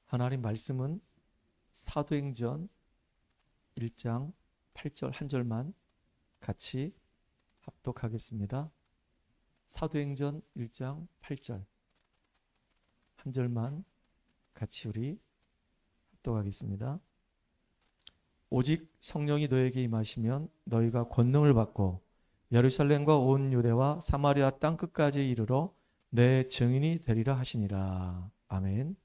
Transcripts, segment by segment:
하나님 말씀은 사도행전 1장 8절 한 절만 같이 합독하겠습니다. 사도행전 1장 8절 한 절만 같이 우리 합독하겠습니다. 오직 성령이 너에게 임하시면 너희가 권능을 받고 예루살렘과 온 유대와 사마리아 땅 끝까지 이르러 내 증인이 되리라 하시니라. 아멘.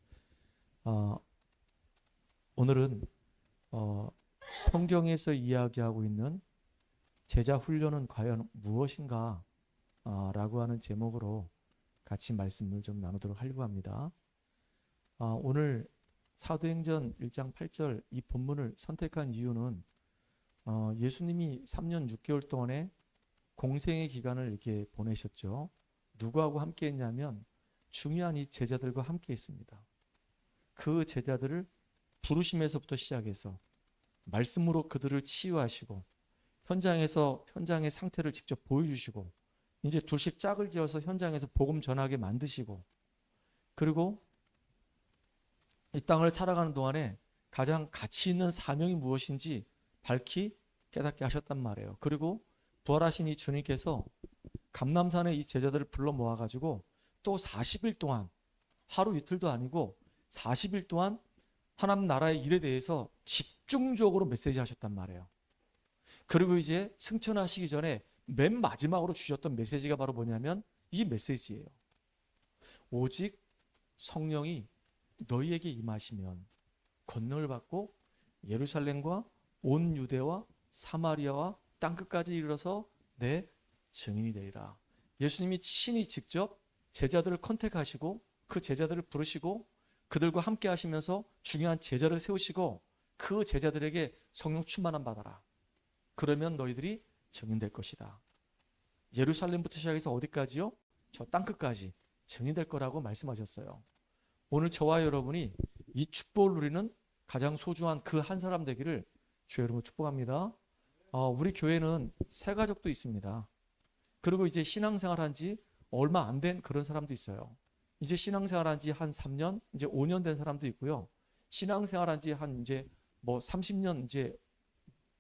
오늘은 성경에서 이야기하고 있는 제자 훈련은 과연 무엇인가 라고 하는 제목으로 같이 말씀을 좀 나누도록 하려고 합니다. 오늘 사도행전 1장 8절 이 본문을 선택한 이유는 예수님이 3년 6개월 동안의 공생의 기간을 이렇게 보내셨죠. 누구하고 함께 했냐면 중요한 이 제자들과 함께 했습니다. 그 제자들을 부르심에서부터 시작해서 말씀으로 그들을 치유하시고 현장의 상태를 직접 보여주시고 이제 둘씩 짝을 지어서 현장에서 복음 전하게 만드시고 그리고 이 땅을 살아가는 동안에 가장 가치 있는 사명이 무엇인지 밝히 깨닫게 하셨단 말이에요. 그리고 부활하신 이 주님께서 감람산에 이 제자들을 불러 모아가지고 또 40일 동안 하루 이틀도 아니고 40일 동안 하나님 나라의 일에 대해서 집중적으로 메시지 하셨단 말이에요. 그리고 이제 승천하시기 전에 맨 마지막으로 주셨던 메시지가 바로 뭐냐면 이 메시지예요. 오직 성령이 너희에게 임하시면 권능을 받고 예루살렘과 온 유대와 사마리아와 땅끝까지 이르러서 내 증인이 되리라. 예수님이 친히 직접 제자들을 컨택하시고 그 제자들을 부르시고 그들과 함께 하시면서 중요한 제자를 세우시고 그 제자들에게 성령 충만함 받아라. 그러면 너희들이 증인될 것이다. 예루살렘부터 시작해서 어디까지요? 저 땅끝까지 증인될 거라고 말씀하셨어요. 오늘 저와 여러분이 이 축복을 누리는 가장 소중한 그 한 사람 되기를 주의 이름으로 축복합니다. 우리 교회는 세 가족도 있습니다. 그리고 이제 신앙생활 한 지 얼마 안 된 그런 사람도 있어요. 이제 신앙생활 한 지 한 3년, 이제 5년 된 사람도 있고요. 신앙생활 한 지 한 이제 뭐 30년, 이제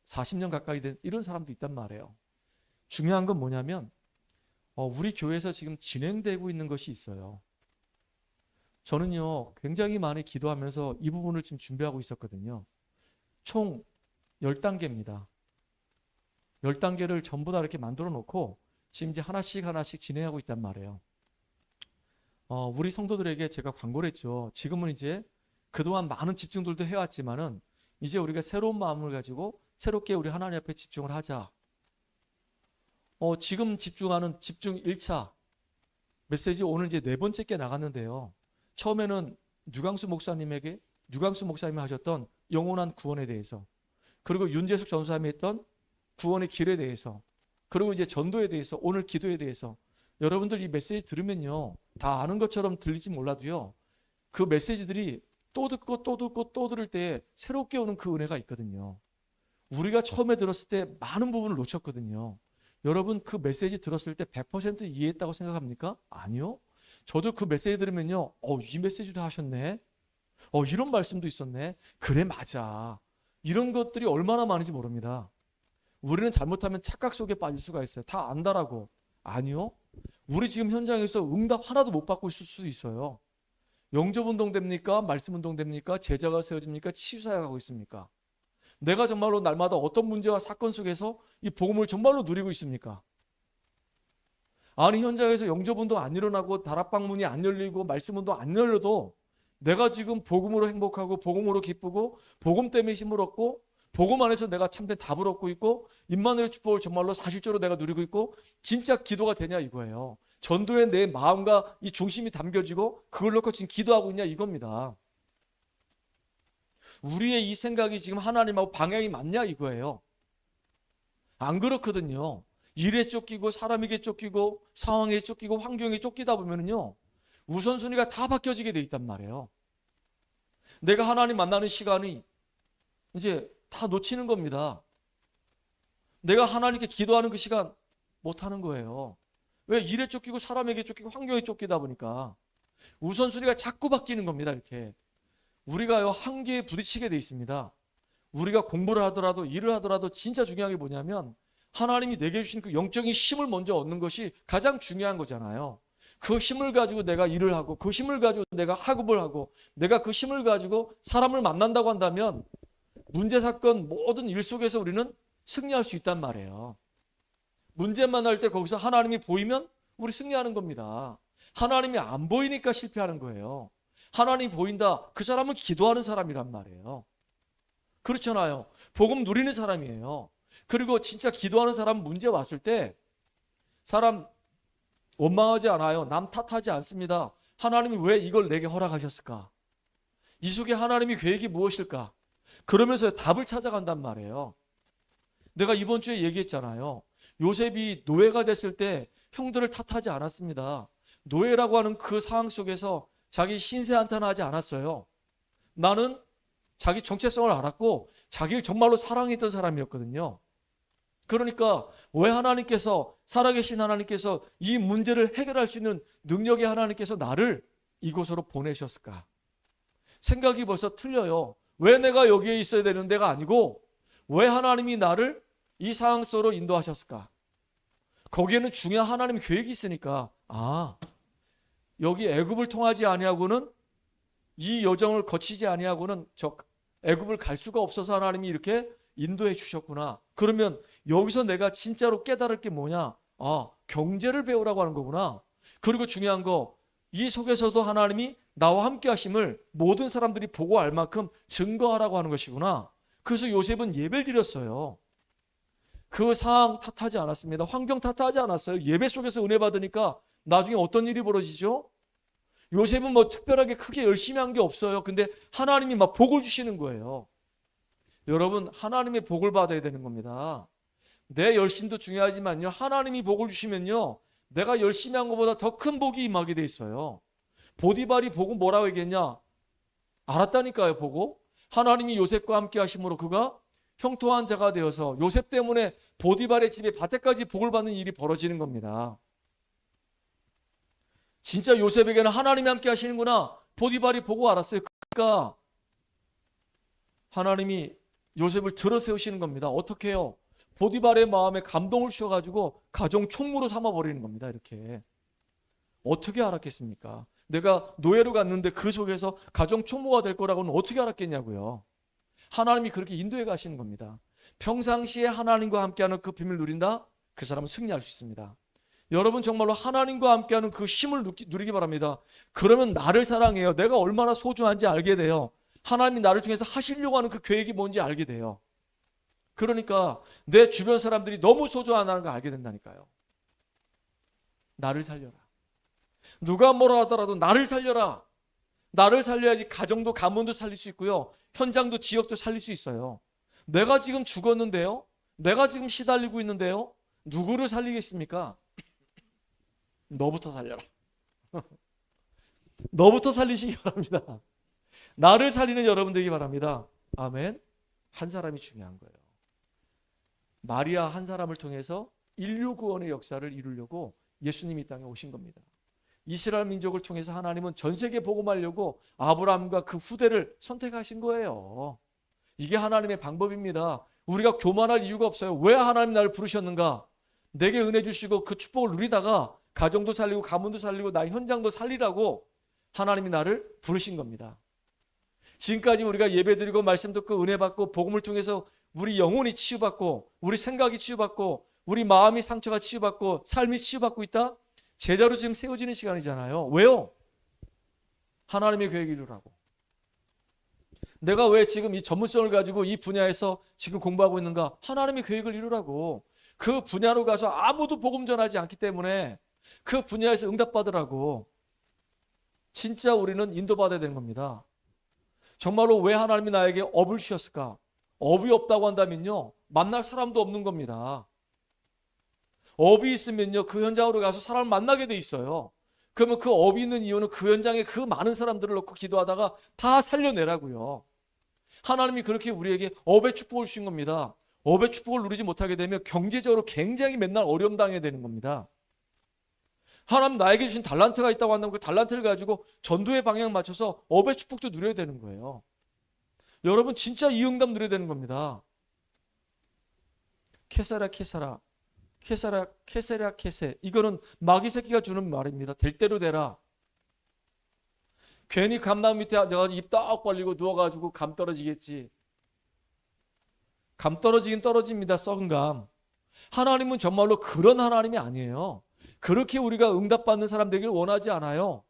40년 가까이 된 이런 사람도 있단 말이에요. 중요한 건 뭐냐면 우리 교회에서 지금 진행되고 있는 것이 있어요. 저는요 굉장히 많이 기도하면서 이 부분을 지금 준비하고 있었거든요. 총 10단계입니다. 10단계를 전부 다 이렇게 만들어 놓고 지금 이제 하나씩 진행하고 있단 말이에요. 우리 성도들에게 제가 광고를 했죠. 지금은 이제 그동안 많은 집중들도 해왔지만은 이제 우리가 새로운 마음을 가지고 새롭게 우리 하나님 앞에 집중을 하자. 지금 집중하는 집중 1차 메시지 오늘 이제 4번째 게 나갔는데요. 처음에는 류광수 목사님이 하셨던 영원한 구원에 대해서, 그리고 윤재숙 전사님이 했던 구원의 길에 대해서, 그리고 이제 전도에 대해서, 오늘 기도에 대해서. 여러분들 이 메시지 들으면요 다 아는 것처럼 들리지 몰라도요 그 메시지들이 또 듣고 또 들을 때 새롭게 오는 그 은혜가 있거든요. 우리가 처음에 들었을 때 많은 부분을 놓쳤거든요. 여러분 그 메시지 들었을 때 100% 이해했다고 생각합니까? 아니요. 저도 그 메시지 들으면요 이 메시지도 하셨네, 이런 말씀도 있었네, 그래 맞아, 이런 것들이 얼마나 많은지 모릅니다. 우리는 잘못하면 착각 속에 빠질 수가 있어요. 다 안다라고. 아니요. 우리 지금 현장에서 응답 하나도 못 받고 있을 수도 있어요. 영접운동 됩니까? 말씀운동 됩니까? 제자가 세워집니까? 치유사역을 하고 있습니까? 내가 정말로 날마다 어떤 문제와 사건 속에서 이 복음을 정말로 누리고 있습니까? 아니 현장에서 영접운동 안 일어나고 다락방문이 안 열리고 말씀운동 안 열려도 내가 지금 복음으로 행복하고 복음으로 기쁘고 복음 때문에 힘을 얻고 복음 안에서 내가 참된 답을 얻고 있고 임마누엘 축복을 정말로 사실적으로 내가 누리고 있고 진짜 기도가 되냐 이거예요. 전도에 내 마음과 이 중심이 담겨지고 그걸 놓고 지금 기도하고 있냐 이겁니다. 우리의 이 생각이 지금 하나님하고 방향이 맞냐 이거예요. 안 그렇거든요. 일에 쫓기고 사람에게 쫓기고 상황에 쫓기고 환경에 쫓기다 보면은요 우선순위가 다 바뀌어지게 돼 있단 말이에요. 내가 하나님 만나는 시간이 이제 다 놓치는 겁니다. 내가 하나님께 기도하는 그 시간 못 하는 거예요. 왜? 일에 쫓기고 사람에게 쫓기고 환경에 쫓기다 보니까 우선순위가 자꾸 바뀌는 겁니다. 이렇게 우리가요 한계에 부딪히게 돼 있습니다. 우리가 공부를 하더라도 일을 하더라도 진짜 중요한 게 뭐냐면 하나님이 내게 주신 그 영적인 힘을 먼저 얻는 것이 가장 중요한 거잖아요. 그 힘을 가지고 내가 일을 하고 그 힘을 가지고 내가 학업을 하고 내가 그 힘을 가지고 사람을 만난다고 한다면 문제 사건 모든 일 속에서 우리는 승리할 수 있단 말이에요. 문제 만날 때 거기서 하나님이 보이면 우리 승리하는 겁니다. 하나님이 안 보이니까 실패하는 거예요. 하나님이 보인다. 그 사람은 기도하는 사람이란 말이에요. 그렇잖아요. 복음 누리는 사람이에요. 그리고 진짜 기도하는 사람 문제 왔을 때 사람 원망하지 않아요. 남 탓하지 않습니다. 하나님이 왜 이걸 내게 허락하셨을까? 이 속에 하나님이 계획이 무엇일까? 그러면서 답을 찾아간단 말이에요. 내가 이번 주에 얘기했잖아요. 요셉이 노예가 됐을 때 형들을 탓하지 않았습니다. 노예라고 하는 그 상황 속에서 자기 신세 한탄하지 않았어요. 나는 자기 정체성을 알았고 자기를 정말로 사랑했던 사람이었거든요. 그러니까 왜 하나님께서 살아계신 하나님께서 이 문제를 해결할 수 있는 능력의 하나님께서 나를 이곳으로 보내셨을까? 생각이 벌써 틀려요. 왜 내가 여기에 있어야 되는 데가 아니고 왜 하나님이 나를 이 상황 속으로 인도하셨을까? 거기에는 중요한 하나님의 계획이 있으니까 여기 애굽을 통하지 아니하고는 이 여정을 거치지 아니하고는 저 애굽을 갈 수가 없어서 하나님이 이렇게 인도해 주셨구나. 그러면 여기서 내가 진짜로 깨달을 게 뭐냐? 경제를 배우라고 하는 거구나. 그리고 중요한 거, 이 속에서도 하나님이 나와 함께 하심을 모든 사람들이 보고 알 만큼 증거하라고 하는 것이구나. 그래서 요셉은 예배를 드렸어요. 그 상황 탓하지 않았습니다. 환경 탓하지 않았어요. 예배 속에서 은혜 받으니까 나중에 어떤 일이 벌어지죠? 요셉은 뭐 특별하게 크게 열심히 한 게 없어요. 근데 하나님이 막 복을 주시는 거예요. 여러분, 하나님의 복을 받아야 되는 겁니다. 내 열심도 중요하지만요, 하나님이 복을 주시면요, 내가 열심히 한 것보다 더 큰 복이 임하게 돼 있어요. 보디발이 보고 뭐라고 얘기했냐? 알았다니까요. 보고 하나님이 요셉과 함께 하심으로 그가 형통한 자가 되어서 요셉 때문에 보디발의 집에 밭에까지 복을 받는 일이 벌어지는 겁니다. 진짜 요셉에게는 하나님이 함께 하시는구나. 보디발이 보고 알았어요. 그러니까 하나님이 요셉을 들어 세우시는 겁니다. 어떻게 해요? 보디발의 마음에 감동을 주셔가지고 가정 총무로 삼아버리는 겁니다. 이렇게. 어떻게 알았겠습니까? 내가 노예로 갔는데 그 속에서 가정 총무가 될 거라고는 어떻게 알았겠냐고요. 하나님이 그렇게 인도해 가시는 겁니다. 평상시에 하나님과 함께하는 그 비밀을 누린다? 그 사람은 승리할 수 있습니다. 여러분 정말로 하나님과 함께하는 그 힘을 누리기 바랍니다. 그러면 나를 사랑해요. 내가 얼마나 소중한지 알게 돼요. 하나님이 나를 통해서 하시려고 하는 그 계획이 뭔지 알게 돼요. 그러니까 내 주변 사람들이 너무 소중하다는 걸 알게 된다니까요. 나를 살려라. 누가 뭐라 하더라도 나를 살려라. 나를 살려야지 가정도 가문도 살릴 수 있고요. 현장도 지역도 살릴 수 있어요. 내가 지금 죽었는데요. 내가 지금 시달리고 있는데요. 누구를 살리겠습니까? 너부터 살려라. 너부터 살리시기 바랍니다. 나를 살리는 여러분 되기 바랍니다. 아멘. 한 사람이 중요한 거예요. 마리아 한 사람을 통해서 인류 구원의 역사를 이루려고 예수님이 이 땅에 오신 겁니다. 이스라엘 민족을 통해서 하나님은 전 세계 복음하려고 아브라함과 그 후대를 선택하신 거예요. 이게 하나님의 방법입니다. 우리가 교만할 이유가 없어요. 왜 하나님 나를 부르셨는가? 내게 은혜 주시고 그 축복을 누리다가 가정도 살리고 가문도 살리고 나의 현장도 살리라고 하나님이 나를 부르신 겁니다. 지금까지 우리가 예배드리고 말씀 듣고 은혜 받고 복음을 통해서 우리 영혼이 치유받고 우리 생각이 치유받고 우리 마음이 상처가 치유받고 삶이 치유받고 있다? 제자로 지금 세워지는 시간이잖아요. 왜요? 하나님의 계획을 이루라고. 내가 왜 지금 이 전문성을 가지고 이 분야에서 지금 공부하고 있는가? 하나님의 계획을 이루라고. 그 분야로 가서 아무도 복음 전하지 않기 때문에 그 분야에서 응답받으라고. 진짜 우리는 인도받아야 되는 겁니다. 정말로 왜 하나님이 나에게 업을 주셨을까? 업이 없다고 한다면요, 만날 사람도 없는 겁니다. 업이 있으면요, 그 현장으로 가서 사람을 만나게 돼 있어요. 그러면 그 업이 있는 이유는 그 현장에 그 많은 사람들을 놓고 기도하다가 다 살려내라고요. 하나님이 그렇게 우리에게 업의 축복을 주신 겁니다. 업의 축복을 누리지 못하게 되면 경제적으로 굉장히 맨날 어려움 당해야 되는 겁니다. 하나님 나에게 주신 달란트가 있다고 한다면 그 달란트를 가지고 전도의 방향 맞춰서 업의 축복도 누려야 되는 거예요. 여러분 진짜 이 응답 누려야 되는 겁니다. 케사라 케사라 케사라 케세라 케세, 이거는 마귀 새끼가 주는 말입니다. 될 대로 되라. 괜히 감나무 밑에 내가 입 딱 벌리고 누워가지고 감 떨어지겠지. 감 떨어지긴 떨어집니다. 썩은 감. 하나님은 정말로 그런 하나님이 아니에요. 그렇게 우리가 응답받는 사람 되길 원하지 않아요.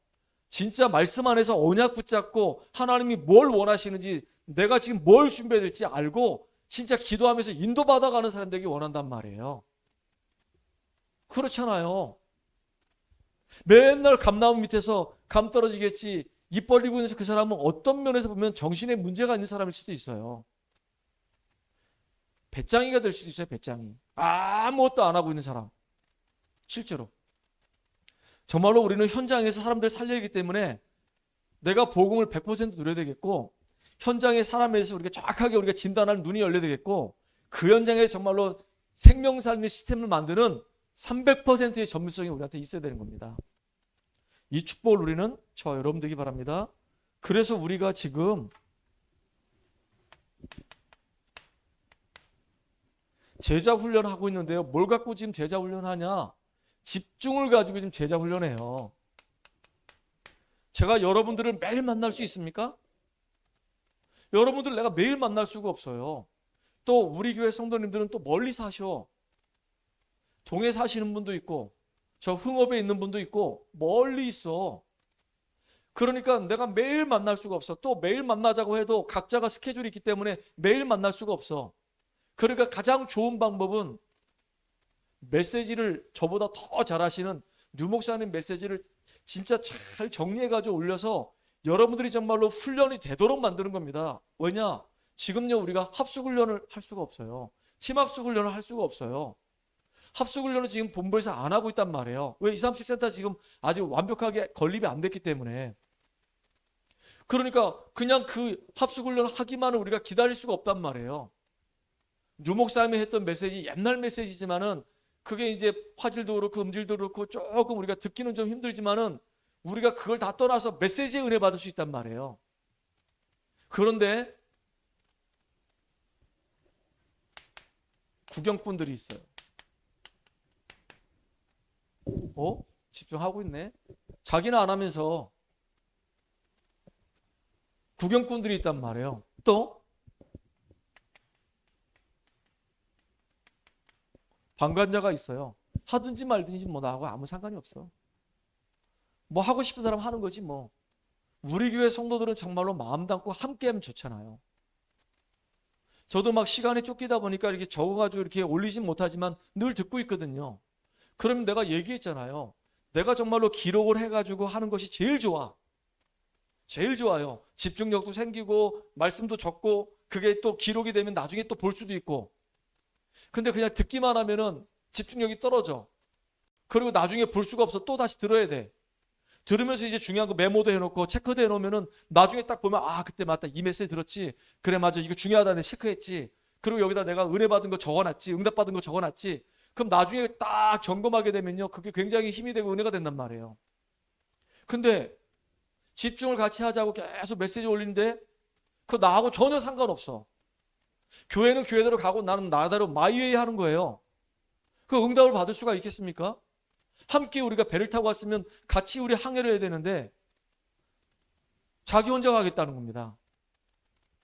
진짜 말씀 안에서 언약 붙잡고 하나님이 뭘 원하시는지, 내가 지금 뭘 준비해야 될지 알고 진짜 기도하면서 인도받아가는 사람 되길 원한단 말이에요. 그렇잖아요. 맨날 감나무 밑에서 감 떨어지겠지 입 벌리고 있는 그 사람은 어떤 면에서 보면 정신에 문제가 있는 사람일 수도 있어요. 배짱이가 될 수도 있어요. 배짱이. 아무것도 안 하고 있는 사람. 실제로. 정말로 우리는 현장에서 사람들 살려야 하기 때문에 내가 복음을 100% 누려야 되겠고, 현장의 사람에 대해서 우리가 정확하게 우리가 진단할 눈이 열려야 되겠고, 그 현장에 정말로 생명 살리는 시스템을 만드는 300%의 전문성이 우리한테 있어야 되는 겁니다. 이 축복을 누리는 저 여러분 되기 바랍니다. 그래서 우리가 지금 제자 훈련하고 있는데요. 뭘 갖고 지금 제자 훈련하냐? 집중을 가지고 지금 제자 훈련해요. 제가 여러분들을 매일 만날 수 있습니까? 여러분들 내가 매일 만날 수가 없어요. 또 우리 교회 성도님들은 또 멀리 사셔. 동해 사시는 분도 있고 저 흥업에 있는 분도 있고 멀리 있어. 그러니까 내가 매일 만날 수가 없어. 또 매일 만나자고 해도 각자가 스케줄이 있기 때문에 매일 만날 수가 없어. 그러니까 가장 좋은 방법은 메시지를 저보다 더 잘하시는 뉴 목사님 메시지를 진짜 잘 정리해가지고 올려서 여러분들이 정말로 훈련이 되도록 만드는 겁니다. 왜냐? 지금요 우리가 합숙 훈련을 할 수가 없어요. 팀 합숙 훈련을 할 수가 없어요. 합숙 훈련은 지금 본부에서 안 하고 있단 말이에요. 왜? 237 센터 지금 아직 완벽하게 건립이 안 됐기 때문에. 그러니까 그냥 그 합숙 훈련을 하기만은 우리가 기다릴 수가 없단 말이에요. 뉴 목사님이 했던 메시지 옛날 메시지지만은 그게 이제 화질도 그렇고 음질도 그렇고 조금 우리가 듣기는 좀 힘들지만은 우리가 그걸 다 떠나서 메시지의 은혜 받을 수 있단 말이에요. 그런데 구경꾼들이 있어요. 집중하고 있네. 자기는 안 하면서 구경꾼들이 있단 말이에요. 또 방관자가 있어요. 하든지 말든지 뭐 나하고 아무 상관이 없어. 뭐 하고 싶은 사람 하는 거지 뭐. 우리 교회 성도들은 정말로 마음 담고 함께하면 좋잖아요. 저도 막 시간에 쫓기다 보니까 이렇게 적어가지고 이렇게 올리진 못하지만 늘 듣고 있거든요. 그러면 내가 얘기했잖아요. 내가 정말로 기록을 해가지고 하는 것이 제일 좋아. 제일 좋아요. 집중력도 생기고 말씀도 적고 그게 또 기록이 되면 나중에 또 볼 수도 있고. 근데 그냥 듣기만 하면은 집중력이 떨어져. 그리고 나중에 볼 수가 없어. 또 다시 들어야 돼. 들으면서 이제 중요한 거 메모도 해놓고 체크도 해놓으면은 나중에 딱 보면 아 그때 맞다 이 메시지 들었지. 그래 맞아 이거 중요하다 내 체크했지. 그리고 여기다 내가 은혜 받은 거 적어놨지. 응답 받은 거 적어놨지. 그럼 나중에 딱 점검하게 되면요 그게 굉장히 힘이 되고 은혜가 된단 말이에요. 근데 집중을 같이 하자고 계속 메시지 올리는데 그거 나하고 전혀 상관없어. 교회는 교회대로 가고 나는 나대로 마이웨이 하는 거예요. 그 응답을 받을 수가 있겠습니까? 함께 우리가 배를 타고 왔으면 같이 우리 항해를 해야 되는데 자기 혼자 가겠다는 겁니다.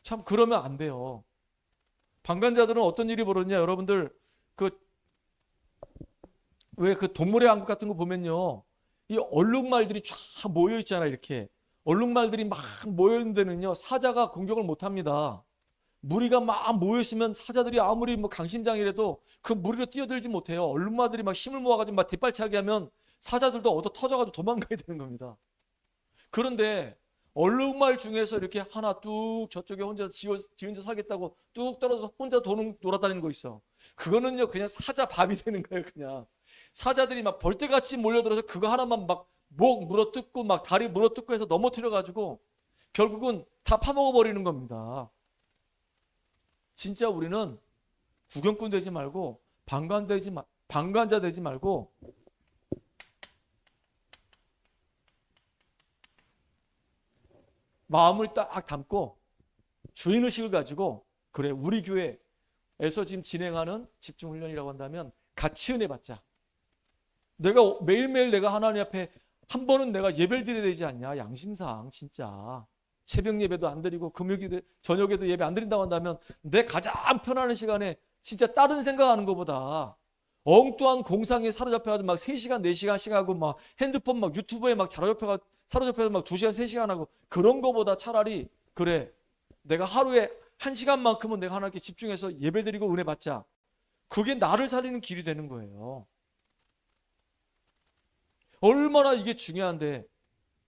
참 그러면 안 돼요. 방관자들은 어떤 일이 벌어졌냐 여러분들 왜 그 동물의 왕국 같은 거 보면요 이 얼룩말들이 쫙 모여 있잖아요. 이렇게 얼룩말들이 막 모여 있는 데는요 사자가 공격을 못 합니다. 무리가 막 모여있으면 사자들이 아무리 뭐 강심장이라도 그 무리로 뛰어들지 못해요. 얼룩말들이 막 힘을 모아가지고 막 뒷발차기 하면 사자들도 얻어 터져가지고 도망가야 되는 겁니다. 그런데 얼룩말 중에서 이렇게 하나 뚝 저쪽에 혼자 지 혼자 살겠다고 뚝 떨어져서 혼자 돌아다니는 거 있어. 그거는요 그냥 사자 밥이 되는 거예요. 그냥 사자들이 막 벌떼같이 몰려들어서 그거 하나만 막 목 물어뜯고 막 다리 물어뜯고 해서 넘어뜨려가지고 결국은 다 파먹어버리는 겁니다. 진짜 우리는 구경꾼 되지 말고 방관자 되지 말고 마음을 딱 담고 주인의식을 가지고, 그래, 우리 교회에서 지금 진행하는 집중훈련이라고 한다면 같이 은혜 받자. 내가 매일매일 내가 하나님 앞에 한 번은 내가 예배를 드려야 되지 않냐. 양심상 진짜 새벽 예배도 안 드리고 금요일 저녁에도 예배 안 드린다고 한다면 내 가장 편안한 시간에 진짜 다른 생각하는 것보다 엉뚱한 공상에 사로잡혀가지고 막 3시간 4시간씩 하고 막 핸드폰 막 유튜브에 막 사로잡혀서 막 2시간 3시간 하고 그런 거보다 차라리, 그래, 내가 하루에 1시간만큼은 내가 하나님께 집중해서 예배드리고 은혜 받자. 그게 나를 살리는 길이 되는 거예요. 얼마나 이게 중요한데,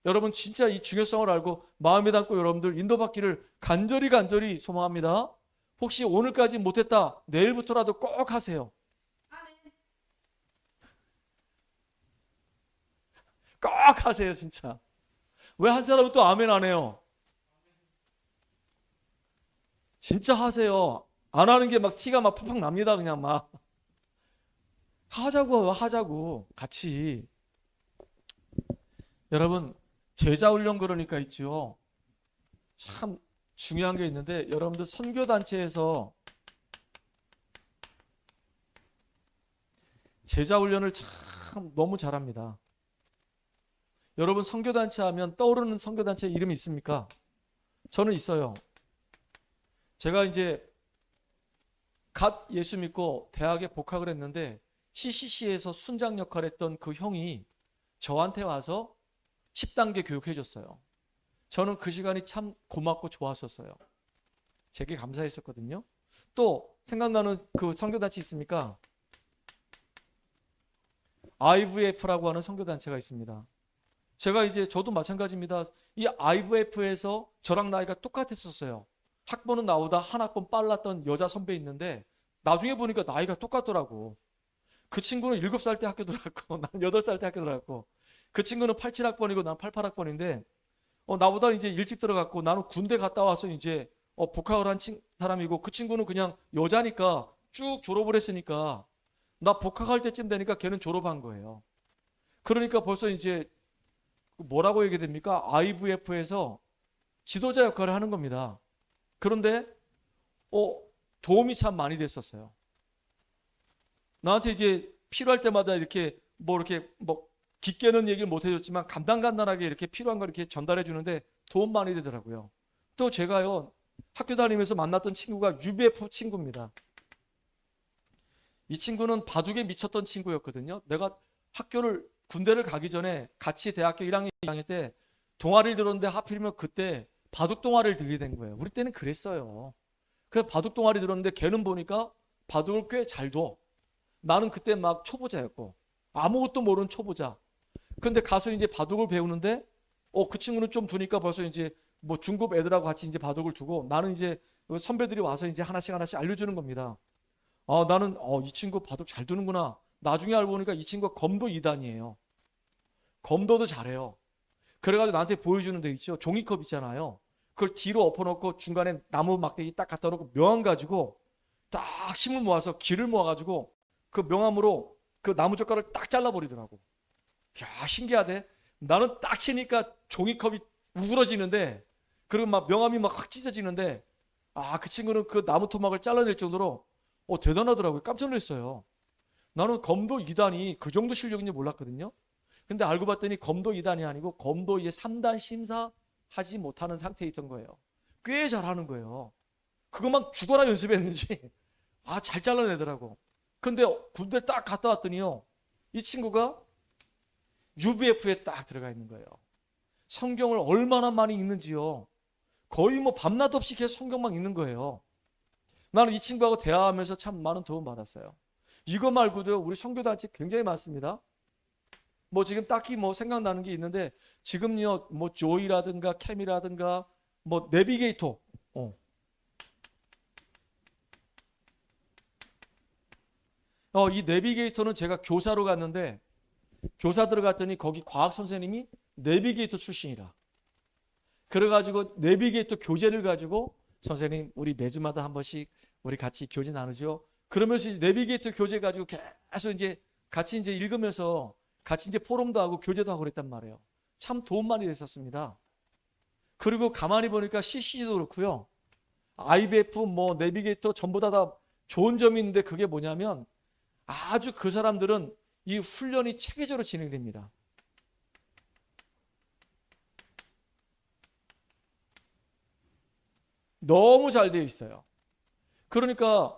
여러분 진짜 이 중요성을 알고 마음에 담고 여러분들 인도받기를 간절히 소망합니다. 혹시 오늘까지 못했다, 내일부터라도 꼭 하세요. 꼭 하세요 진짜. 왜 한 사람은 또 아멘 안 해요? 진짜 하세요. 안 하는 게 막 티가 막 팍팍 납니다. 그냥 막 하자고 같이. 여러분 제자훈련 그러니까 있죠. 참 중요한 게 있는데, 여러분들 선교단체에서 제자훈련을 참 너무 잘합니다. 여러분 선교단체 하면 떠오르는 선교단체 이름이 있습니까? 저는 있어요. 제가 이제 갓 예수 믿고 대학에 복학을 했는데 CCC에서 순장 역할을 했던 그 형이 저한테 와서 10단계 교육해 줬어요. 저는 그 시간이 참 고맙고 좋았었어요. 되게 감사했었거든요. 또 생각나는 그 선교단체 있습니까? IVF라고 하는 선교단체가 있습니다. 제가 이제 저도 마찬가지입니다. 이 IVF에서 저랑 나이가 똑같았었어요. 학번은 나보다 한 학번 빨랐던 여자 선배 있는데 나중에 보니까 나이가 똑같더라고. 그 친구는 7살 때 학교 들어갔고 난 8살 때 학교 들어갔고, 그 친구는 87학번이고 난 88학번인데 나보다 이제 일찍 들어갔고, 나는 군대 갔다 와서 이제 복학을 한 사람이고, 그 친구는 그냥 여자니까 쭉 졸업을 했으니까 나 복학할 때쯤 되니까 걔는 졸업한 거예요. 그러니까 벌써 이제 뭐라고 얘기 됩니까? IVF에서 지도자 역할을 하는 겁니다. 그런데 도움이 참 많이 됐었어요. 나한테 이제 필요할 때마다 이렇게 깊게는 얘기를 못 해줬지만 간단하게 이렇게 필요한 걸 이렇게 전달해 주는데 도움 많이 되더라고요. 또 제가요, 학교 다니면서 만났던 친구가 UBF 친구입니다. 이 친구는 바둑에 미쳤던 친구였거든요. 내가 군대를 가기 전에 같이 대학교 1학년, 2학년 때 동아리를 들었는데 하필이면 그때 바둑 동아리를 들게 된 거예요. 우리 때는 그랬어요. 그래서 바둑 동아리 들었는데 걔는 보니까 바둑을 꽤 잘 둬. 나는 그때 막 초보자였고 아무것도 모르는 초보자. 근데 가서 이제 바둑을 배우는데 그 친구는 좀 두니까 벌써 이제 뭐 중급 애들하고 같이 이제 바둑을 두고, 나는 이제 선배들이 와서 이제 하나씩 알려주는 겁니다. 나는 이 친구 바둑 잘 두는구나. 나중에 알고 보니까 이 친구가 검도 2단이에요. 검도도 잘해요. 그래가지고 나한테 보여주는 데 있죠. 종이컵 있잖아요. 그걸 뒤로 엎어놓고 중간에 나무 막대기 딱 갖다 놓고 명함 가지고 딱 힘을 모아서 기를 모아가지고 그 명함으로 그 나무젓가락을 딱 잘라버리더라고. 야, 신기하대. 나는 딱 치니까 종이컵이 우그러지는데, 그리고 막 명함이 막 확 찢어지는데, 그 친구는 그 나무 토막을 잘라낼 정도로 대단하더라고요. 깜짝 놀랐어요. 나는 검도 2단이 그 정도 실력인지 몰랐거든요. 근데 알고 봤더니 검도 2단이 아니고 검도 이제 3단 심사하지 못하는 상태에 있던 거예요. 꽤 잘하는 거예요. 그것만 죽어라 연습했는지 잘 잘라내더라고. 근데 군대 딱 갔다 왔더니요, 이 친구가 UBF에 딱 들어가 있는 거예요. 성경을 얼마나 많이 읽는지요. 거의 뭐 밤낮 없이 계속 성경만 읽는 거예요. 나는 이 친구하고 대화하면서 참 많은 도움 받았어요. 이거 말고도 우리 선교단체 굉장히 많습니다. 뭐 지금 딱히 뭐 생각나는 게 있는데, 지금요 뭐 조이라든가 캠이라든가 뭐 내비게이터, 이 내비게이터는 제가 교사로 갔는데, 교사 들어갔더니 거기 과학 선생님이 내비게이터 출신이라. 그래가지고 내비게이터 교재를 가지고 선생님 우리 매주마다 한 번씩 우리 같이 교재 나누죠. 그러면서 내비게이터 교재 가지고 계속 이제 같이 이제 읽으면서 같이 이제 포럼도 하고 교재도 하고 그랬단 말이에요. 참 도움 많이 됐었습니다. 그리고 가만히 보니까 CC도 그렇고요. IBF, 뭐 내비게이터 전부 다 좋은 점이 있는데 그게 뭐냐면 아주 그 사람들은 이 훈련이 체계적으로 진행됩니다. 너무 잘 되어 있어요. 그러니까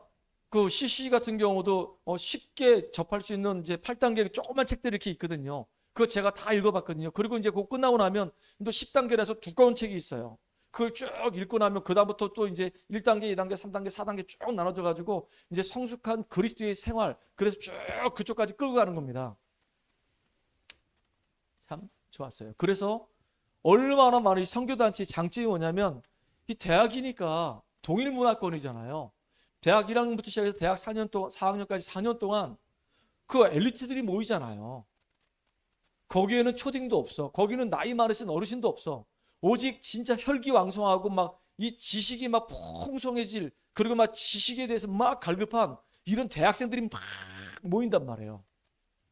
그 CC 같은 경우도 쉽게 접할 수 있는 이제 8단계 조그만 책들이 이렇게 있거든요. 그거 제가 다 읽어봤거든요. 그리고 이제 그거 끝나고 나면 또 10단계라서 두꺼운 책이 있어요. 그걸 쭉 읽고 나면 그다음부터 또 이제 1단계, 2단계, 3단계, 4단계 쭉 나눠져 가지고 이제 성숙한 그리스도의 생활, 그래서 쭉 그쪽까지 끌고 가는 겁니다. 참 좋았어요. 그래서 얼마나 많은 선교단체 장점이 뭐냐면 이 대학이니까 동일 문화권이잖아요. 대학 1학년부터 시작해서 대학 4년 동안, 4학년까지 4년 동안 그 엘리트들이 모이잖아요. 거기에는 초딩도 없어. 거기는 나이 많으신 어르신도 없어. 오직 진짜 혈기왕성하고 막 이 지식이 막 풍성해질, 그리고 막 지식에 대해서 막 갈급한 이런 대학생들이 막 모인단 말이에요.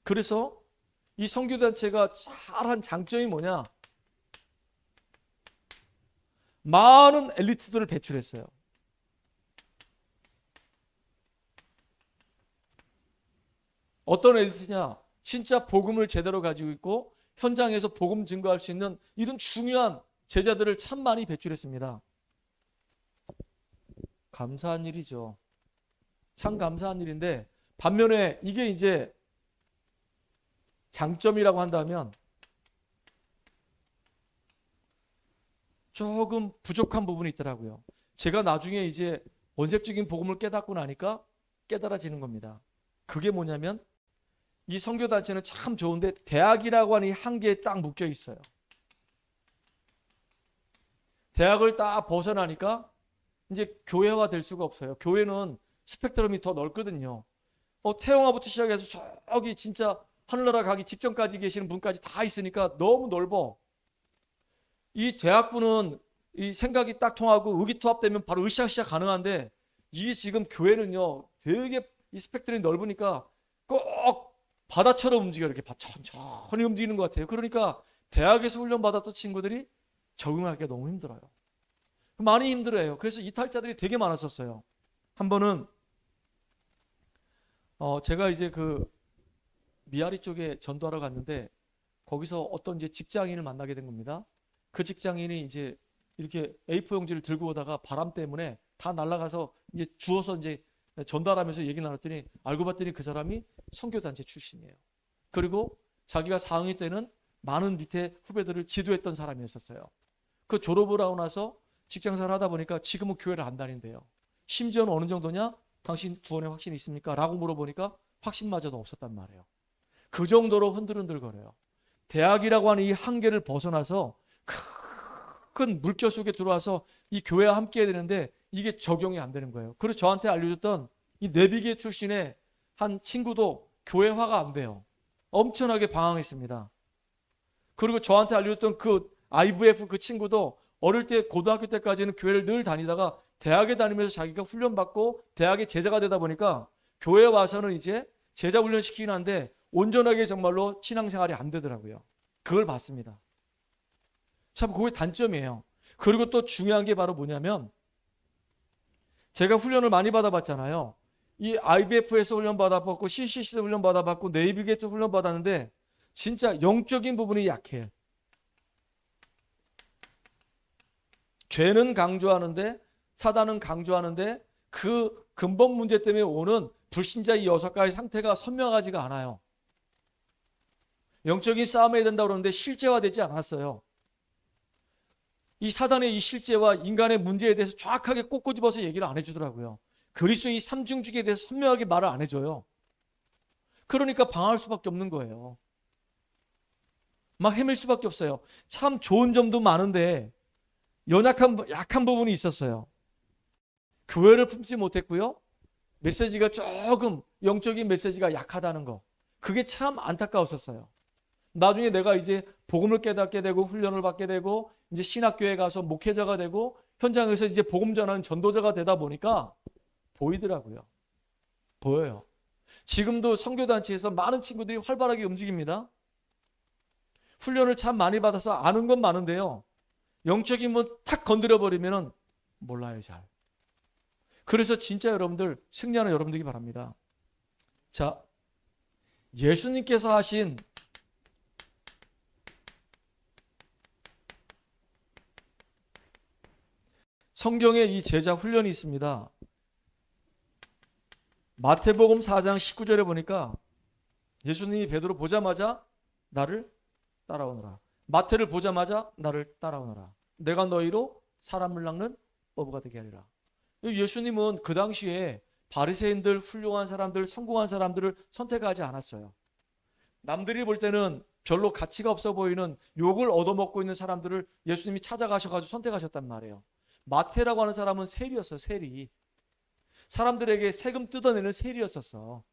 그래서 이 선교단체가 잘한 장점이 뭐냐? 많은 엘리트들을 배출했어요. 어떤 엘리트냐? 진짜 복음을 제대로 가지고 있고 현장에서 복음 증거할 수 있는 이런 중요한 제자들을 참 많이 배출했습니다. 감사한 일이죠. 참 감사한 일인데 반면에 이게 이제 장점이라고 한다면 조금 부족한 부분이 있더라고요. 제가 나중에 이제 원색적인 복음을 깨닫고 나니까 깨달아지는 겁니다. 그게 뭐냐면 이 선교단체는 참 좋은데 대학이라고 하는 이 한계에 딱 묶여 있어요. 대학을 딱 벗어나니까 이제 교회화 될 수가 없어요. 교회는 스펙트럼이 더 넓거든요. 태영아부터 시작해서 저기 진짜 하늘나라 가기 직전까지 계시는 분까지 다 있으니까 너무 넓어. 이 대학부는 이 생각이 딱 통하고 의기투합되면 바로 으쌰으쌰 가능한데 이 지금 교회는요 되게 이 스펙트럼이 넓으니까 꼭 바다처럼 움직여 이렇게 천천히 움직이는 것 같아요. 그러니까 대학에서 훈련받았던 친구들이 적응하기가 너무 힘들어요. 많이 힘들어요. 그래서 이탈자들이 되게 많았었어요. 한 번은 제가 이제 그 미아리 쪽에 전도하러 갔는데 거기서 어떤 이제 직장인을 만나게 된 겁니다. 그 직장인이 이제 이렇게 A4 용지를 들고 오다가 바람 때문에 다 날아가서 이제 주워서 이제 전달하면서 얘기 나눴더니 알고 봤더니 그 사람이 선교단체 출신이에요. 그리고 자기가 4학년 때는 많은 밑에 후배들을 지도했던 사람이었었어요. 그 졸업을 하고 나서 직장생활 하다 보니까 지금은 교회를 안 다닌대요. 심지어는 어느 정도냐? 당신 구원의 확신이 있습니까? 라고 물어보니까 확신마저도 없었단 말이에요. 그 정도로 흔들흔들거려요. 대학이라고 하는 이 한계를 벗어나서 큰 물결 속에 들어와서 이 교회와 함께 해야 되는데 이게 적용이 안 되는 거예요. 그래서 저한테 알려줬던 이 내비게 출신의 한 친구도 교회화가 안 돼요. 엄청나게 방황했습니다. 그리고 저한테 알려줬던 그 IVF 그 친구도 어릴 때 고등학교 때까지는 교회를 늘 다니다가 대학에 다니면서 자기가 훈련받고 대학의 제자가 되다 보니까 교회에 와서는 이제 제자 훈련시키긴 한데 온전하게 정말로 신앙생활이 안 되더라고요. 그걸 봤습니다. 참 그게 단점이에요. 그리고 또 중요한 게 바로 뭐냐면 제가 훈련을 많이 받아봤잖아요. 이 IBF에서 훈련 받아봤고 CCC에서 훈련 받아봤고 네이비게이터 훈련 받았는데 진짜 영적인 부분이 약해요. 죄는 강조하는데 사단은 강조하는데 그 근본 문제 때문에 오는 불신자 이 6가지 상태가 선명하지가 않아요. 영적인 싸움을 해야 된다고 그러는데 실제화되지 않았어요. 이 사단의 이 실제와 인간의 문제에 대해서 정확하게 꼬꼬집어서 얘기를 안 해주더라고요. 그리스도의 이 삼중주기에 대해서 선명하게 말을 안 해줘요. 그러니까 방황할 수밖에 없는 거예요. 막 헤맬 수밖에 없어요. 참 좋은 점도 많은데 약한 부분이 있었어요. 교회를 품지 못했고요. 메시지가 조금 영적인 메시지가 약하다는 거. 그게 참 안타까웠었어요. 나중에 내가 이제 복음을 깨닫게 되고 훈련을 받게 되고 이제 신학교에 가서 목회자가 되고 현장에서 이제 복음 전하는 전도자가 되다 보니까 보이더라고요. 보여요. 지금도 선교단체에서 많은 친구들이 활발하게 움직입니다. 훈련을 참 많이 받아서 아는 건 많은데요. 영적인 문 탁 건드려 버리면은 몰라요, 잘. 그래서 진짜 여러분들 승리하는 여러분들이 바랍니다. 자, 예수님께서 하신 성경에 이 제자 훈련이 있습니다. 마태복음 4장 19절에 보니까 예수님이 베드로 보자마자 나를 따라오너라. 마태를 보자마자 나를 따라오너라. 내가 너희로 사람을 낚는 어부가 되게 하리라. 예수님은 그 당시에 바리새인들, 훌륭한 사람들, 성공한 사람들을 선택하지 않았어요. 남들이 볼 때는 별로 가치가 없어 보이는 욕을 얻어먹고 있는 사람들을 예수님이 찾아가셔가지고 선택하셨단 말이에요. 마태라고 하는 사람은 세리였어요. 세리. 사람들에게 세금 뜯어내는 세리였었어.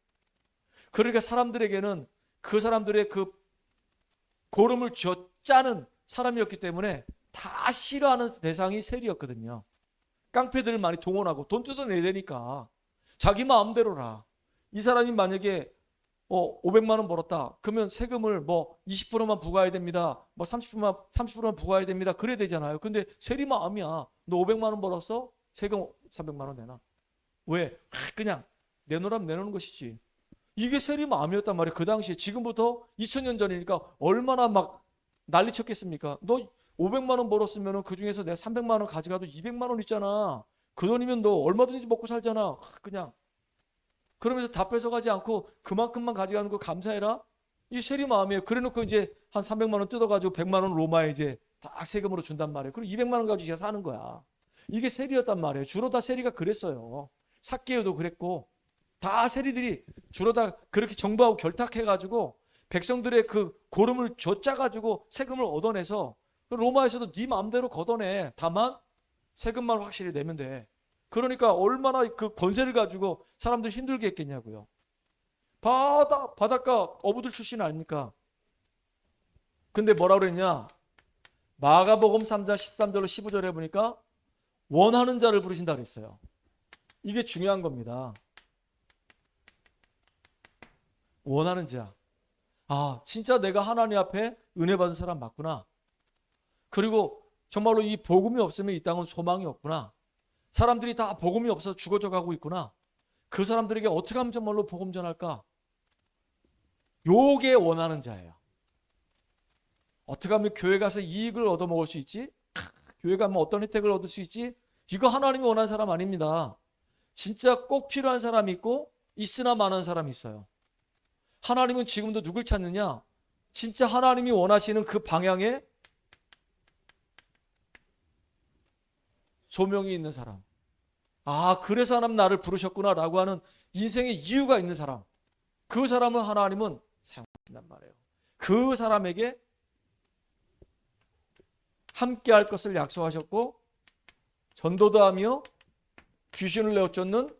그러니까 사람들에게는 그 사람들의 그 고름을 짜는 사람이었기 때문에 다 싫어하는 대상이 세리였거든요. 깡패들을 많이 동원하고 돈 뜯어내야 되니까 자기 마음대로라. 이 사람이 만약에 500만 원 벌었다. 그러면 세금을 뭐 20%만 부과해야 됩니다. 뭐 30%만 부과해야 됩니다. 그래야 되잖아요. 근데 세리 마음이야. 너 500만 원 벌었어? 세금 300만 원 내놔. 왜? 그냥 내놓으라면 내놓는 것이지. 이게 세리 마음이었단 말이에요. 그 당시에. 지금부터 2000년 전이니까 얼마나 막 난리 쳤겠습니까? 너 500만 원 벌었으면 그 중에서 내가 300만 원 가져가도 200만 원 있잖아. 그 돈이면 너 얼마든지 먹고 살잖아. 그냥. 그러면서 다 뺏어가지 않고 그만큼만 가져가는 거 감사해라. 이 세리 마음이에요. 그래놓고 이제 한 300만 원 뜯어가지고 100만 원 로마에 이제 다 세금으로 준단 말이에요. 그리고 200만 원 가지고 사는 거야. 이게 세리였단 말이에요. 주로 다 세리가 그랬어요. 삭개오도 그랬고 다 세리들이 주로 다 그렇게 정부하고 결탁해가지고 백성들의 그 고름을 쥐어짜가지고 세금을 얻어내서 로마에서도 네 마음대로 걷어내. 다만 세금만 확실히 내면 돼. 그러니까 얼마나 그 권세를 가지고 사람들 힘들게 했겠냐고요. 바닷가 어부들 출신 아닙니까? 근데 뭐라 그랬냐? 마가복음 3장 13절로 15절에 보니까 원하는 자를 부르신다 그랬어요. 이게 중요한 겁니다. 원하는 자. 아, 진짜 내가 하나님 앞에 은혜 받은 사람 맞구나. 그리고 정말로 이 복음이 없으면 이 땅은 소망이 없구나. 사람들이 다 복음이 없어서 죽어져 가고 있구나. 그 사람들에게 어떻게 하면 정말로 복음 전할까? 요게 원하는 자예요. 어떻게 하면 교회 가서 이익을 얻어먹을 수 있지? 교회 가면 어떤 혜택을 얻을 수 있지? 이거 하나님이 원하는 사람 아닙니다. 진짜 꼭 필요한 사람이 있고 있으나 마는 사람이 있어요. 하나님은 지금도 누굴 찾느냐? 진짜 하나님이 원하시는 그 방향에 소명이 있는 사람. 아, 그래서 하나님 나를 부르셨구나 라고 하는 인생의 이유가 있는 사람. 그 사람을 하나님은 사용하신단 말이에요. 그 사람에게 함께 할 것을 약속하셨고 전도도 하며 귀신을 내어쫓는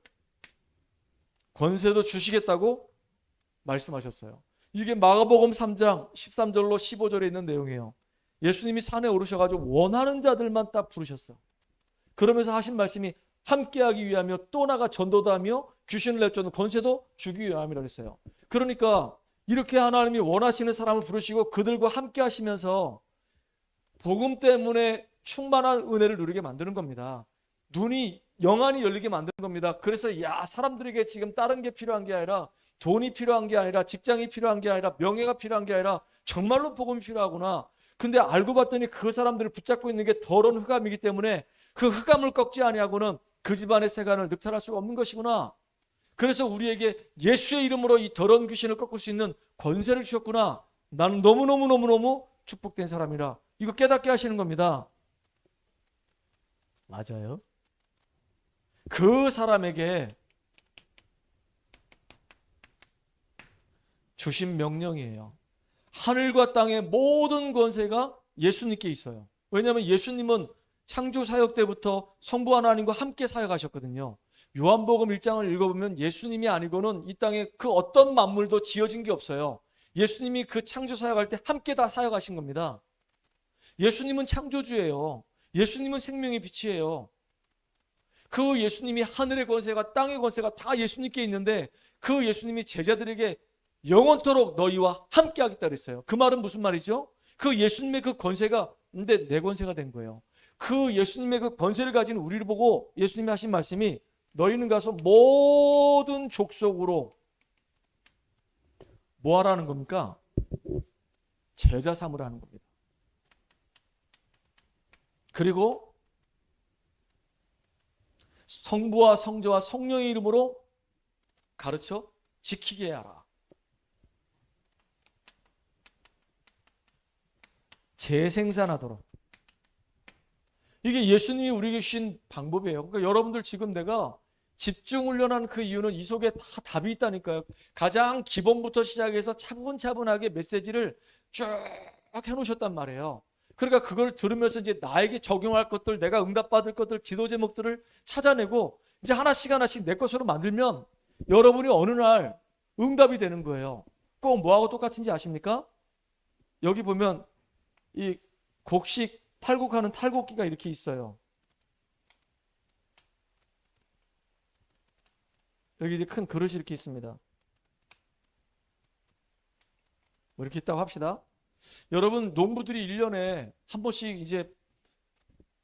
권세도 주시겠다고 말씀하셨어요. 이게 마가복음 3장 13절로 15절에 있는 내용이에요. 예수님이 산에 오르셔가지고 원하는 자들만 딱 부르셨어. 그러면서 하신 말씀이 함께하기 위하며 또 나가 전도도 하며 귀신을 내쫓는 권세도 주기 위함이라고 했어요. 그러니까 이렇게 하나님이 원하시는 사람을 부르시고 그들과 함께 하시면서 복음 때문에 충만한 은혜를 누리게 만드는 겁니다. 눈이 영안이 열리게 만드는 겁니다. 그래서 사람들에게 지금 다른 게 필요한 게 아니라 돈이 필요한 게 아니라 직장이 필요한 게 아니라 명예가 필요한 게 아니라 정말로 복음이 필요하구나. 근데 알고 봤더니 그 사람들을 붙잡고 있는 게 더러운 흑암이기 때문에 그 흑암을 꺾지 아니하고는 그 집안의 세간을 늑탈할 수가 없는 것이구나. 그래서 우리에게 예수의 이름으로 이 더러운 귀신을 꺾을 수 있는 권세를 주셨구나. 나는 너무너무 축복된 사람이라. 이거 깨닫게 하시는 겁니다. 맞아요. 그 사람에게 주신 명령이에요. 하늘과 땅의 모든 권세가 예수님께 있어요. 왜냐하면 예수님은 창조 사역 때부터 성부 하나님과 함께 사역하셨거든요. 요한복음 1장을 읽어보면 예수님이 아니고는 이 땅에 그 어떤 만물도 지어진 게 없어요. 예수님이 그 창조 사역할 때 함께 다 사역하신 겁니다. 예수님은 창조주예요. 예수님은 생명의 빛이에요. 그 예수님이 하늘의 권세가 땅의 권세가 다 예수님께 있는데 그 예수님이 제자들에게 영원토록 너희와 함께 하겠다 그랬어요. 그 말은 무슨 말이죠? 그 예수님의 그 권세가 근데 내 권세가 된 거예요. 그 예수님의 그 권세를 가진 우리를 보고 예수님이 하신 말씀이 너희는 가서 모든 족속으로 뭐 하라는 겁니까? 제자 삼으라는 겁니다. 그리고 성부와 성자와 성령의 이름으로 가르쳐 지키게 하라. 재생산하도록. 이게 예수님이 우리에게 주신 방법이에요. 그러니까 여러분들 지금 내가 집중 훈련한 그 이유는 이 속에 다 답이 있다니까요. 가장 기본부터 시작해서 차분차분하게 메시지를 쭉 해놓으셨단 말이에요. 그러니까 그걸 들으면서 이제 나에게 적용할 것들, 내가 응답받을 것들, 기도 제목들을 찾아내고 이제 하나씩 하나씩 내 것으로 만들면 여러분이 어느 날 응답이 되는 거예요. 꼭 뭐하고 똑같은지 아십니까? 여기 보면 이 곡식 탈곡하는 탈곡기가 이렇게 있어요. 여기 이제 큰 그릇이 이렇게 있습니다. 뭐 이렇게 있다고 합시다. 여러분 농부들이 1년에 한 번씩 이제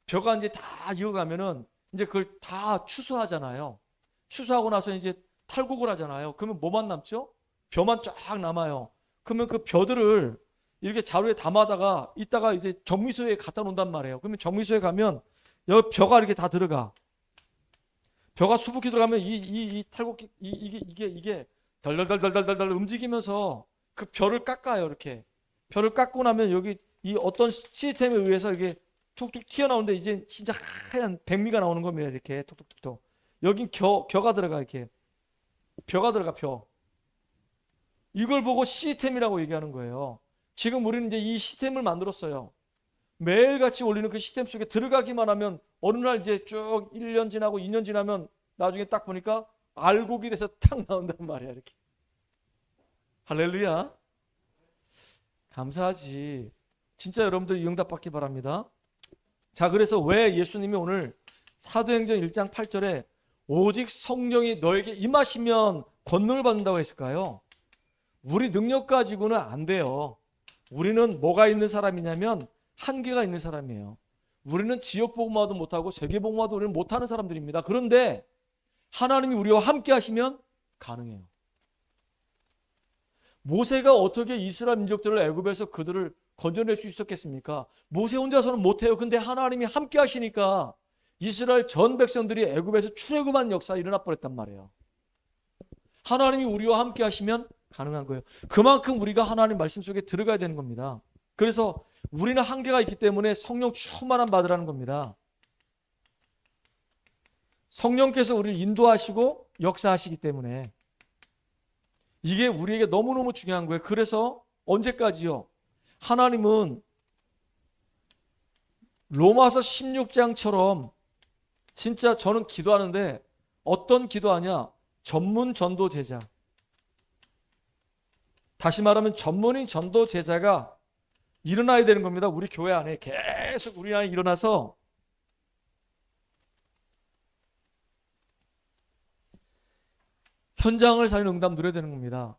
벼가 이제 다 익어가면은 이제 그걸 다 추수하잖아요. 추수하고 나서 이제 탈곡을 하잖아요. 그러면 뭐만 남죠? 벼만 쫙 남아요. 그러면 그 벼들을 이렇게 자루에 담아다가 이따가 이제 정미소에 갖다 놓는단 말이에요. 그러면 정미소에 가면 여기 벼가 이렇게 다 들어가. 벼가 수북히 들어가면 이 탈곡기 이게 덜덜덜덜덜덜 움직이면서 그 벼를 깎아요. 이렇게 벼를 깎고 나면 여기 이 어떤 시스템에 의해서 이게 툭툭 튀어나오는데 이제 진짜 하얀 백미가 나오는 겁니다. 이렇게 툭툭툭툭. 여긴 겨가 들어가. 이렇게 벼가 들어가. 벼. 이걸 보고 시스템이라고 얘기하는 거예요. 지금 우리는 이제 이 시스템을 만들었어요. 매일같이 올리는 그 시스템 속에 들어가기만 하면 어느 날 이제 쭉 1년 지나고 2년 지나면 나중에 딱 보니까 알곡이 돼서 탁 나온단 말이야. 이렇게. 할렐루야. 감사하지. 진짜 여러분들 응답받기 바랍니다. 자, 그래서 왜 예수님이 오늘 사도행전 1장 8절에 오직 성령이 너에게 임하시면 권능을 받는다고 했을까요? 우리 능력 가지고는 안 돼요. 우리는 뭐가 있는 사람이냐면 한계가 있는 사람이에요. 우리는 지역 복음화도 못하고 세계 복음화도 우리는 못하는 사람들입니다. 그런데 하나님이 우리와 함께 하시면 가능해요. 모세가 어떻게 이스라엘 민족들을 애굽에서 그들을 건져낼 수 있었겠습니까? 모세 혼자서는 못해요. 근데 하나님이 함께 하시니까 이스라엘 전 백성들이 애굽에서 출애굽한 역사가 일어나 버렸단 말이에요. 하나님이 우리와 함께 하시면 가능한 거예요. 그만큼 우리가 하나님 말씀 속에 들어가야 되는 겁니다. 그래서 우리는 한계가 있기 때문에 성령 충만함 받으라는 겁니다. 성령께서 우리를 인도하시고 역사하시기 때문에 이게 우리에게 너무너무 중요한 거예요. 그래서 언제까지요? 하나님은 로마서 16장처럼 진짜 저는 기도하는데 어떤 기도하냐? 전문 전도 제자. 다시 말하면 전문인 전도 제자가 일어나야 되는 겁니다. 우리 교회 안에 계속 우리 안에 일어나서 현장을 살리는 응답 누려야 되는 겁니다.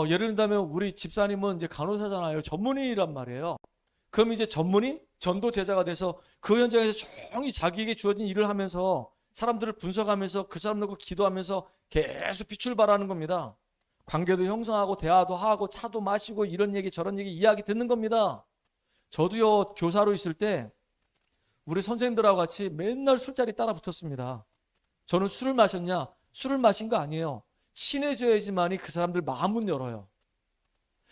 예를 들면 우리 집사님은 이제 간호사잖아요. 전문인이란 말이에요. 그럼 이제 전문인 전도 제자가 돼서 그 현장에서 조용히 자기에게 주어진 일을 하면서 사람들을 분석하면서 그 사람들과 기도하면서 계속 빛을 발하는 겁니다. 관계도 형성하고 대화도 하고 차도 마시고 이런 얘기 저런 얘기 이야기 듣는 겁니다. 저도요 교사로 있을 때 우리 선생님들하고 같이 맨날 술자리 따라 붙었습니다. 저는 술을 마셨냐? 술을 마신 거 아니에요. 친해져야지만이 그 사람들 마음은 열어요.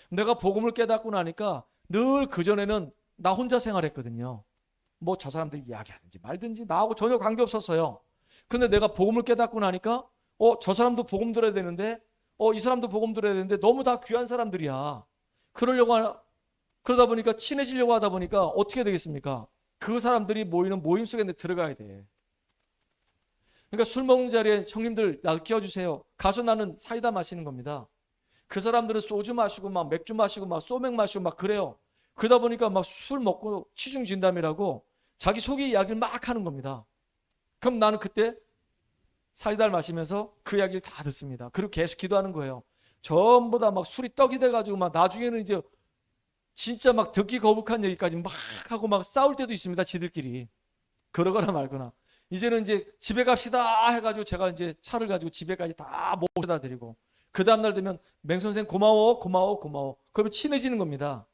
내가 복음을 깨닫고 나니까 늘 그전에는 나 혼자 생활했거든요. 뭐 저 사람들 이야기하든지 말든지 나하고 전혀 관계없었어요. 근데 내가 복음을 깨닫고 나니까 저 사람도 복음 들어야 되는데 이 사람도 복음 들어야 되는데 너무 다 귀한 사람들이야. 그러다 보니까 친해지려고 하다 보니까 어떻게 되겠습니까? 그 사람들이 모이는 모임 속에 들어가야 돼. 그러니까 술 먹는 자리에 형님들 나도 끼워주세요. 가서 나는 사이다 마시는 겁니다. 그 사람들은 소주 마시고 막 맥주 마시고 막 소맥 마시고 막 그래요. 그러다 보니까 막 술 먹고 치중 진담이라고 자기 속의 이야기를 막 하는 겁니다. 그럼 나는 그때 사이다를 마시면서 그 이야기를 다 듣습니다. 그리고 계속 기도하는 거예요. 전부 다 막 술이 떡이 돼가지고 막 나중에는 이제 진짜 막 듣기 거북한 얘기까지 막 하고 막 싸울 때도 있습니다. 지들끼리. 그러거나 말거나. 이제는 이제 집에 갑시다 해가지고 제가 이제 차를 가지고 집에까지 다 모셔다 드리고, 그 다음날 되면 맹선생 고마워 고마워 고마워. 그러면 친해지는 겁니다.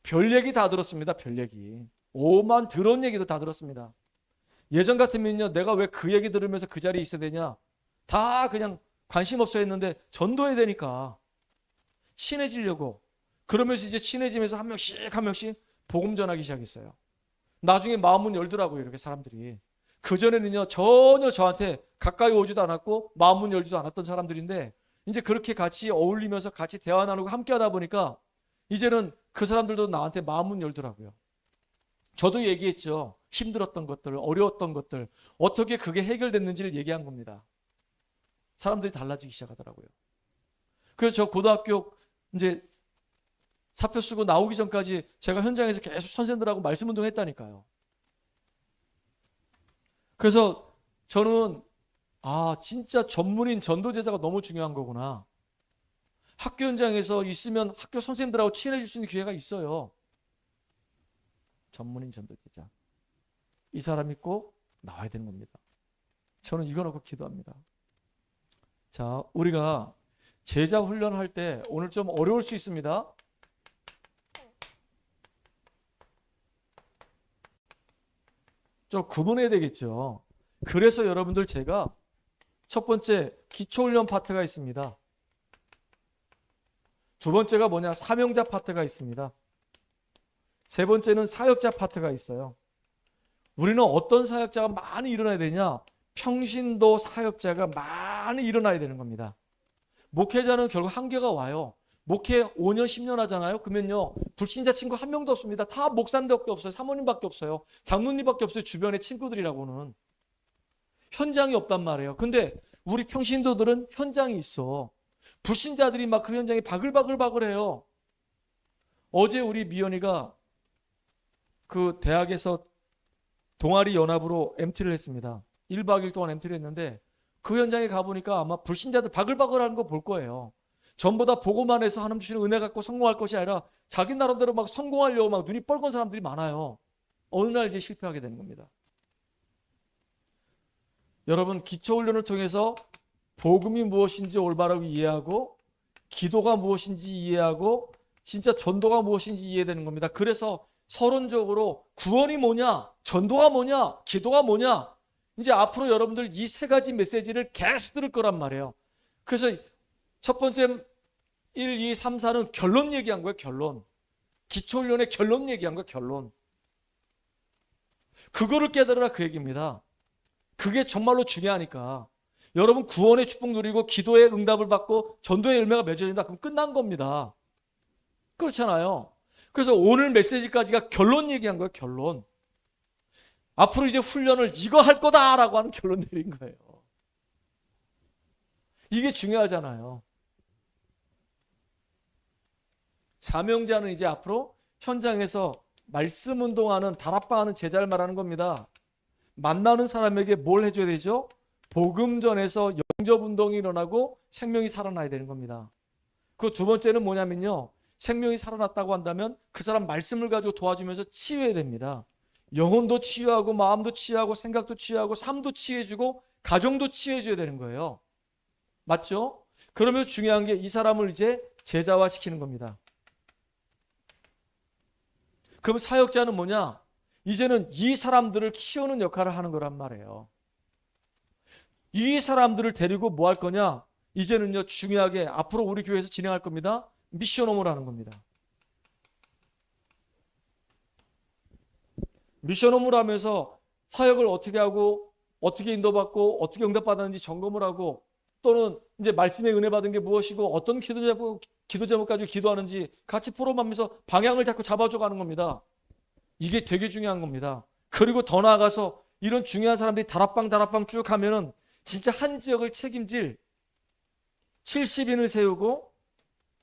별 얘기 다 들었습니다. 별 얘기. 오만 들은 얘기도 다 들었습니다. 예전 같으면요, 내가 왜 그 얘기 들으면서 그 자리에 있어야 되냐, 다 그냥 관심 없어 했는데 전도해야 되니까 친해지려고, 그러면서 이제 친해지면서 한 명씩 한 명씩 복음 전하기 시작했어요. 나중에 마음문 열더라고요. 이렇게 사람들이. 그전에는요 전혀 저한테 가까이 오지도 않았고 마음문 열지도 않았던 사람들인데, 이제 그렇게 같이 어울리면서 같이 대화 나누고 함께 하다 보니까 이제는 그 사람들도 나한테 마음문 열더라고요. 저도 얘기했죠. 힘들었던 것들, 어려웠던 것들, 어떻게 그게 해결됐는지를 얘기한 겁니다. 사람들이 달라지기 시작하더라고요. 그래서 저 고등학교 이제 사표 쓰고 나오기 전까지 제가 현장에서 계속 선생들하고 말씀 운동했다니까요. 그래서 저는 진짜 전문인 전도제자가 너무 중요한 거구나. 학교 현장에서 있으면 학교 선생님들하고 친해질 수 있는 기회가 있어요. 전문인 전도제자. 이 사람이 꼭 나와야 되는 겁니다. 저는 이거 놓고 기도합니다. 자, 우리가 제자 훈련할 때 오늘 좀 어려울 수 있습니다. 좀 구분해야 되겠죠. 그래서 여러분들 제가 첫 번째 기초훈련 파트가 있습니다. 두 번째가 뭐냐? 사명자 파트가 있습니다. 세 번째는 사역자 파트가 있어요. 우리는 어떤 사역자가 많이 일어나야 되냐? 평신도 사역자가 많이 일어나야 되는 겁니다. 목회자는 결국 한계가 와요. 목회 5년 10년 하잖아요. 그러면요 불신자 친구 한 명도 없습니다. 다 목사님밖에 없어요. 사모님밖에 없어요. 장로님밖에 없어요. 주변의 친구들이라고는. 현장이 없단 말이에요. 근데 우리 평신도들은 현장이 있어. 불신자들이 막 그 현장에 바글바글바글해요. 어제 우리 미연이가 그 대학에서 동아리 연합으로 MT를 했습니다. 1박 2일 동안 MT를 했는데 그 현장에 가보니까 아마 불신자들 바글바글하는 거 볼 거예요. 전부 다 보고만 해서 하나님 주시는 은혜 갖고 성공할 것이 아니라 자기 나름대로 막 성공하려고 막 눈이 뻘건 사람들이 많아요. 어느 날 이제 실패하게 되는 겁니다. 여러분, 기초훈련을 통해서 복음이 무엇인지 올바르게 이해하고 기도가 무엇인지 이해하고 진짜 전도가 무엇인지 이해되는 겁니다. 그래서 서론적으로 구원이 뭐냐, 전도가 뭐냐, 기도가 뭐냐, 이제 앞으로 여러분들 이 세 가지 메시지를 계속 들을 거란 말이에요. 그래서 첫 번째 1, 2, 3, 4는 결론 얘기한 거예요. 결론. 기초훈련의 결론 얘기한 거예요. 결론. 그거를 깨달으라 그 얘기입니다. 그게 정말로 중요하니까. 여러분 구원의 축복 누리고 기도의 응답을 받고 전도의 열매가 맺어진다. 그럼 끝난 겁니다. 그렇잖아요. 그래서 오늘 메시지까지가 결론 얘기한 거예요. 결론. 앞으로 이제 훈련을 이거 할 거다라고 하는 결론 내린 거예요. 이게 중요하잖아요. 사명자는 이제 앞으로 현장에서 말씀 운동하는 다락방하는 제자를 말하는 겁니다. 만나는 사람에게 뭘 해줘야 되죠? 복음 전에서 영접 운동이 일어나고 생명이 살아나야 되는 겁니다. 그 두 번째는 뭐냐면요, 생명이 살아났다고 한다면 그 사람 말씀을 가지고 도와주면서 치유해야 됩니다. 영혼도 치유하고 마음도 치유하고 생각도 치유하고 삶도 치유해주고 가정도 치유해줘야 되는 거예요. 맞죠? 그러면 중요한 게 이 사람을 이제 제자화시키는 겁니다. 그럼 사역자는 뭐냐? 이제는 이 사람들을 키우는 역할을 하는 거란 말이에요. 이 사람들을 데리고 뭐 할 거냐? 이제는요 중요하게 앞으로 우리 교회에서 진행할 겁니다. 미션홈을 하는 겁니다. 미션홈을 하면서 사역을 어떻게 하고 어떻게 인도받고 어떻게 응답받았는지 점검을 하고, 또는 이제 말씀의 은혜 받은 게 무엇이고 어떤 기도 제목 가지고 기도하는지 같이 포럼하면서 방향을 자꾸 잡아줘 가는 겁니다. 이게 되게 중요한 겁니다. 그리고 더 나아가서 이런 중요한 사람들이 다락방 쭉 하면은 진짜 한 지역을 책임질 70인을 세우고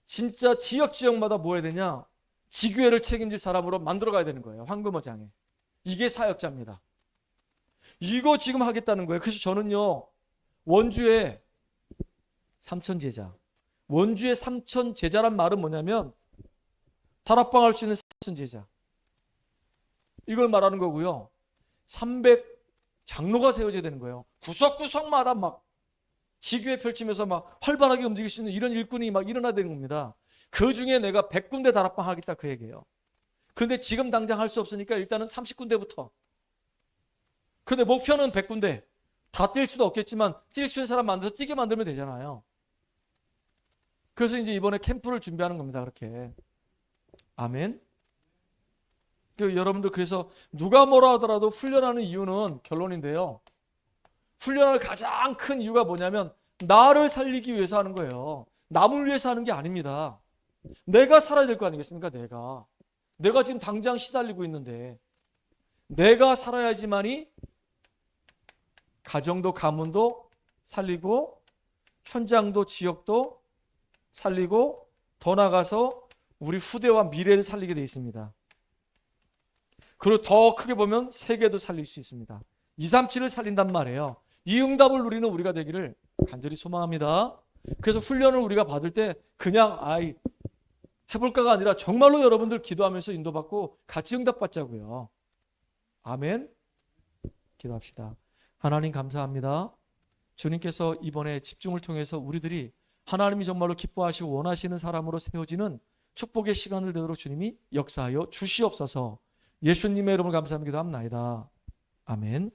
진짜 지역마다 뭐 해야 되냐? 지교회를 책임질 사람으로 만들어 가야 되는 거예요. 황금어장에. 이게 사역자입니다. 이거 지금 하겠다는 거예요. 그래서 저는요 원주에 삼천제자, 원주의 삼천제자란 말은 뭐냐면 다락방 할 수 있는 삼선 제자. 이걸 말하는 거고요. 300 장로가 세워져야 되는 거예요. 구석구석마다 막 지교회 펼치면서 막 활발하게 움직일 수 있는 이런 일꾼이 막 일어나야 되는 겁니다. 그 중에 내가 100군데 다락방 하겠다 그 얘기예요. 근데 지금 당장 할 수 없으니까 일단은 30군데부터. 근데 목표는 100군데. 다 뛸 수도 없겠지만 뛸 수 있는 사람 만들어서 뛰게 만들면 되잖아요. 그래서 이제 이번에 캠프를 준비하는 겁니다. 그렇게. 아멘. 여러분들 그래서 누가 뭐라 하더라도 훈련하는 이유는 결론인데요. 훈련할 가장 큰 이유가 뭐냐면 나를 살리기 위해서 하는 거예요. 남을 위해서 하는 게 아닙니다. 내가 살아야 될 거 아니겠습니까? 내가 지금 당장 시달리고 있는데 내가 살아야지만이 가정도 가문도 살리고 현장도 지역도 살리고 더 나아가서 우리 후대와 미래를 살리게 돼 있습니다. 그리고 더 크게 보면 세계도 살릴 수 있습니다. 237을 살린단 말이에요. 이 응답을 누리는 우리가 되기를 간절히 소망합니다. 그래서 훈련을 우리가 받을 때 그냥 해볼까가 아니라 정말로 여러분들 기도하면서 인도받고 같이 응답받자고요. 아멘. 기도합시다. 하나님 감사합니다. 주님께서 이번에 집중을 통해서 우리들이 하나님이 정말로 기뻐하시고 원하시는 사람으로 세워지는 축복의 시간을 되도록 주님이 역사하여 주시옵소서. 예수님의 이름으로 감사합니다. 기도합나이다. 아멘.